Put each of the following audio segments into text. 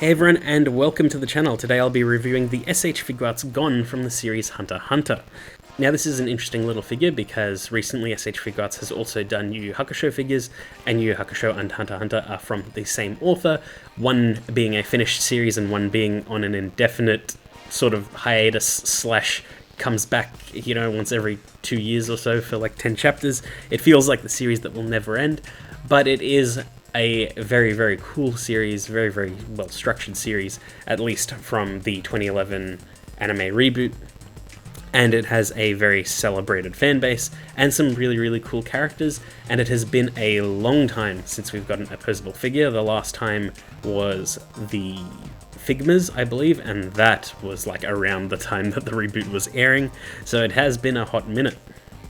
Hey everyone, and welcome to the channel. Today I'll be reviewing the S.H.Figuarts Gon from the series Hunter x Hunter. Now this is an interesting little figure because recently S.H.Figuarts has also done Yu Yu Hakusho figures, and Yu Yu Hakusho and Hunter x Hunter are from the same author, one being a finished series and one being on an indefinite sort of hiatus slash comes back, once every 2 years or so for like 10 chapters. It feels like the series that will never end, but it is a very, very cool series, very, very well structured series, at least from the 2011 anime reboot, and it has a very celebrated fan base and some really, really cool characters, and it has been a long time since we've got an opposable figure. The last time was the Figmas, I believe, and that was like around the time that the reboot was airing, so it has been a hot minute.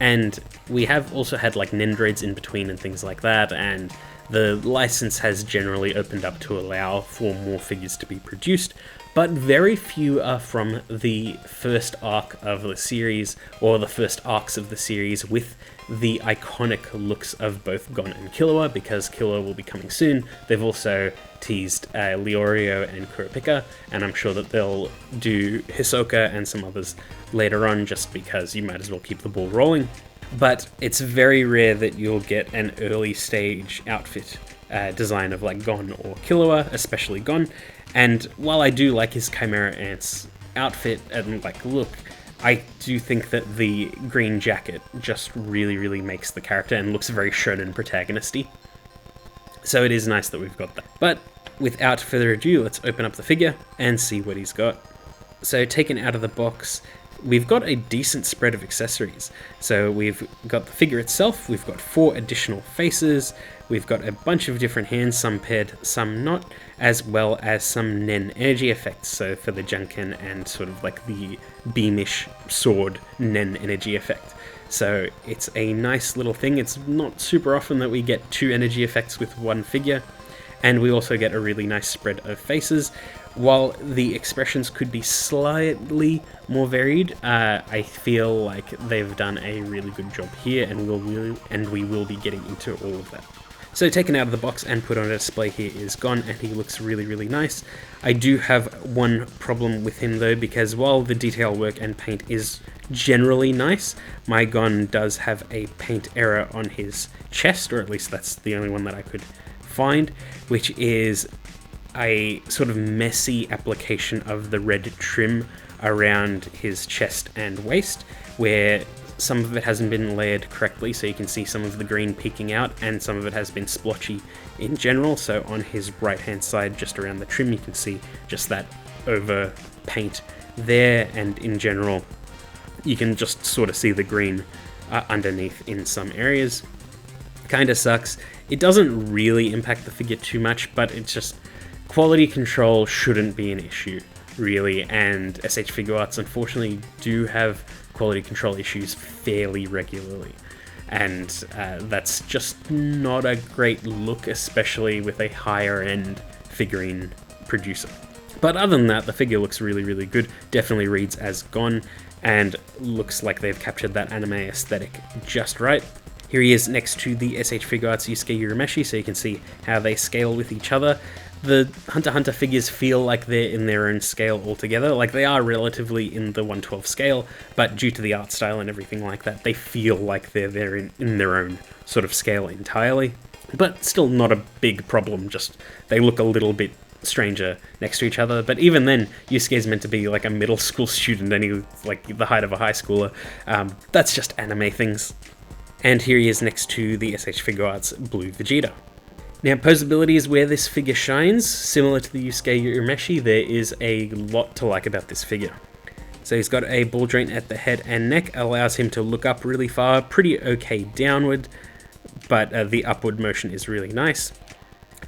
And we have also had like Nendroids in between and things like that, and the license has generally opened up to allow for more figures to be produced, but very few are from the first arc of the series, or the first arcs of the series, with the iconic looks of both Gon and Killua, because Killua will be coming soon. They've also teased Leorio and Kurapika, and I'm sure that they'll do Hisoka and some others later on, just because you might as well keep the ball rolling. But it's very rare that you'll get an early stage outfit design of like Gon or Killua, especially Gon. And while I do like his Chimera Ant's outfit and like look, I do think that the green jacket just really, really makes the character and looks very shonen protagonisty. So it is nice that we've got that. But without further ado, let's open up the figure and see what he's got. So taken out of the box, we've got a decent spread of accessories. So we've got the figure itself, we've got 4 additional faces, we've got a bunch of different hands, some paired, some not, as well as some Nen energy effects, so for the Junkin and sort of like the beamish sword Nen energy effect. So it's a nice little thing. It's not super often that we get 2 energy effects with one figure, and we also get a really nice spread of faces. While the expressions could be slightly more varied, I feel like they've done a really good job here, and we will be getting into all of that. So taken out of the box and put on a display here is Gon, and he looks really, really nice. I do have one problem with him though, because while the detail work and paint is generally nice, my Gon does have a paint error on his chest, or at least that's the only one that I could find, which is a sort of messy application of the red trim around his chest and waist, where some of it hasn't been layered correctly, so you can see some of the green peeking out, and some of it has been splotchy in general. So on his right hand side, just around the trim, you can see just that over paint there, and in general you can just sort of see the green underneath in some areas. Kinda sucks. It doesn't really impact the figure too much, but it's just quality control shouldn't be an issue, really, and S.H.Figuarts unfortunately do have quality control issues fairly regularly, and that's just not a great look, especially with a higher end figurine producer. But other than that, the figure looks really, really good, definitely reads as Gon, and looks like they've captured that anime aesthetic just right. Here he is next to the S.H.Figuarts Yusuke Urameshi, so you can see how they scale with each other. The Hunter x Hunter figures feel like they're in their own scale altogether. Like, they are relatively in the 1/12 scale, but due to the art style and everything like that, they feel like they're there in their own sort of scale entirely. But still not a big problem, just they look a little bit stranger next to each other. But even then, Yusuke's meant to be like a middle school student, and he's like the height of a high schooler. That's just anime things. And here he is next to the S.H.Figuarts Blue Vegeta. Now, posability is where this figure shines. Similar to the Yusuke Urameshi, there is a lot to like about this figure. So he's got a ball joint at the head and neck, allows him to look up really far, pretty okay downward, but the upward motion is really nice.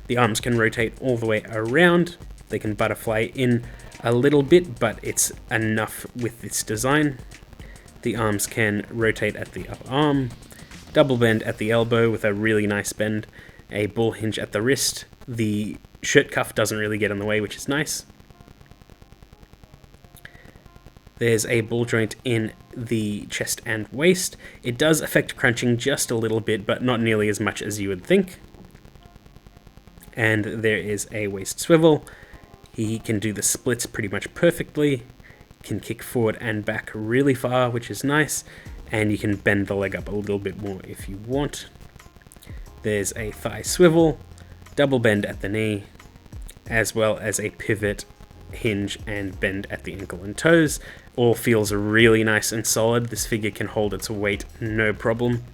The arms can rotate all the way around. They can butterfly in a little bit, but it's enough with this design. The arms can rotate at the upper arm, double bend at the elbow with a really nice bend, a ball hinge at the wrist. The shirt cuff doesn't really get in the way, which is nice. There's a ball joint in the chest and waist. It does affect crunching just a little bit, but not nearly as much as you would think. And there is a waist swivel. He can do the splits pretty much perfectly, can kick forward and back really far, which is nice, and you can bend the leg up a little bit more if you want. There's a thigh swivel, double bend at the knee, as well as a pivot, hinge, and bend at the ankle and toes. All feels really nice and solid. This figure can hold its weight no problem,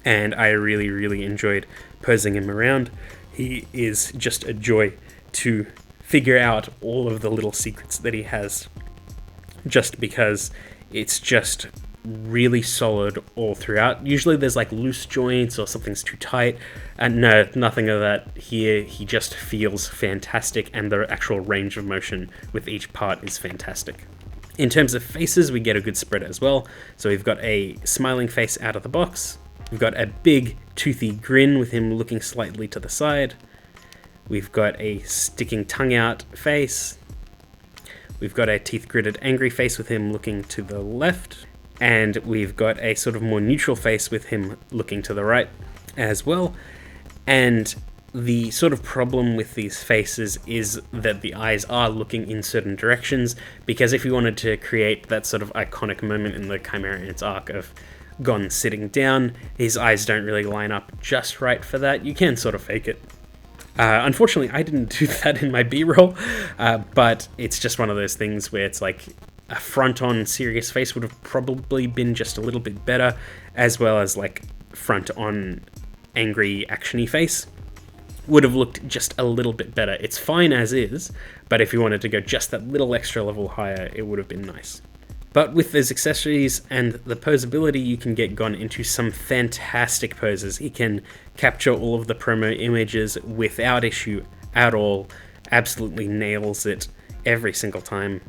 and I really enjoyed posing him around. He is just a joy to figure out all of the little secrets that he has, just because it's just really solid all throughout. Usually there's like loose joints or something's too tight, and no, nothing of that here. He just feels fantastic, and the actual range of motion with each part is fantastic. In terms of faces, we get a good spread as well. So we've got a smiling face out of the box, we've got a big toothy grin with him looking slightly to the side, we've got a sticking tongue out face, we've got a teeth gritted angry face with him looking to the left, and we've got a sort of more neutral face with him looking to the right as well. And the sort of problem with these faces is that the eyes are looking in certain directions, because if you wanted to create that sort of iconic moment in the Chimera Ant's arc of Gon sitting down, his eyes don't really line up just right for that. You can sort of fake it. Unfortunately, I didn't do that in my B-roll, but it's just one of those things where it's like a front-on serious face would have probably been just a little bit better, as well as like front-on angry actiony face would have looked just a little bit better. It's fine as is, but if you wanted to go just that little extra level higher, it would have been nice. But with those accessories and the posability, you can get Gon into some fantastic poses. He can capture all of the promo images without issue at all, absolutely nails it every single time.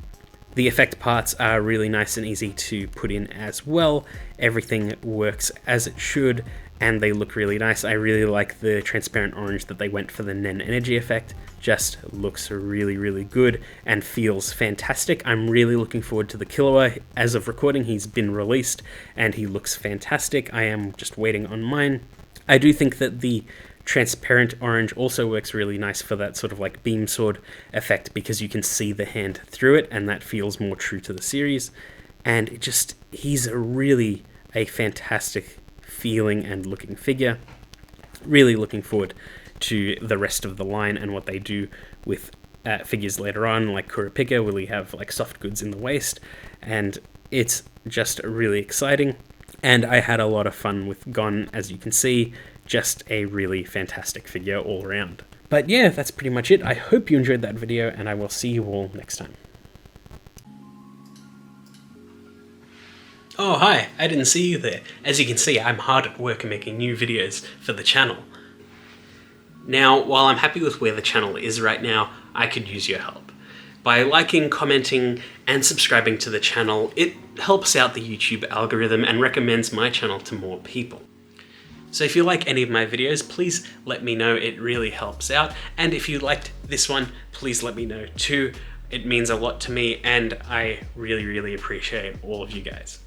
The effect parts are really nice and easy to put in as well. Everything works as it should, and they look really nice. I really like the transparent orange that they went for the Nen energy effect. Just looks really good and feels fantastic. I'm really looking forward to the Killua. As of recording, he's been released and he looks fantastic. I am just waiting on mine. I do think that the transparent orange also works really nice for that sort of like beam sword effect, because you can see the hand through it, and that feels more true to the series. And it just, he's really a fantastic feeling and looking figure. Really looking forward to the rest of the line and what they do with figures later on, like Kurapika, where we have like soft goods in the waist, and it's just really exciting. And I had a lot of fun with Gon, as you can see. Just a really fantastic figure all around. But yeah, that's pretty much it. I hope you enjoyed that video, and I will see you all next time. Oh hi, I didn't see you there. As you can see, I'm hard at work making new videos for the channel. Now, while I'm happy with where the channel is right now, I could use your help. By liking, commenting, and subscribing to the channel, it helps out the YouTube algorithm and recommends my channel to more people. So if you like any of my videos, please let me know. It really helps out. And if you liked this one, please let me know too. It means a lot to me, and I really appreciate all of you guys.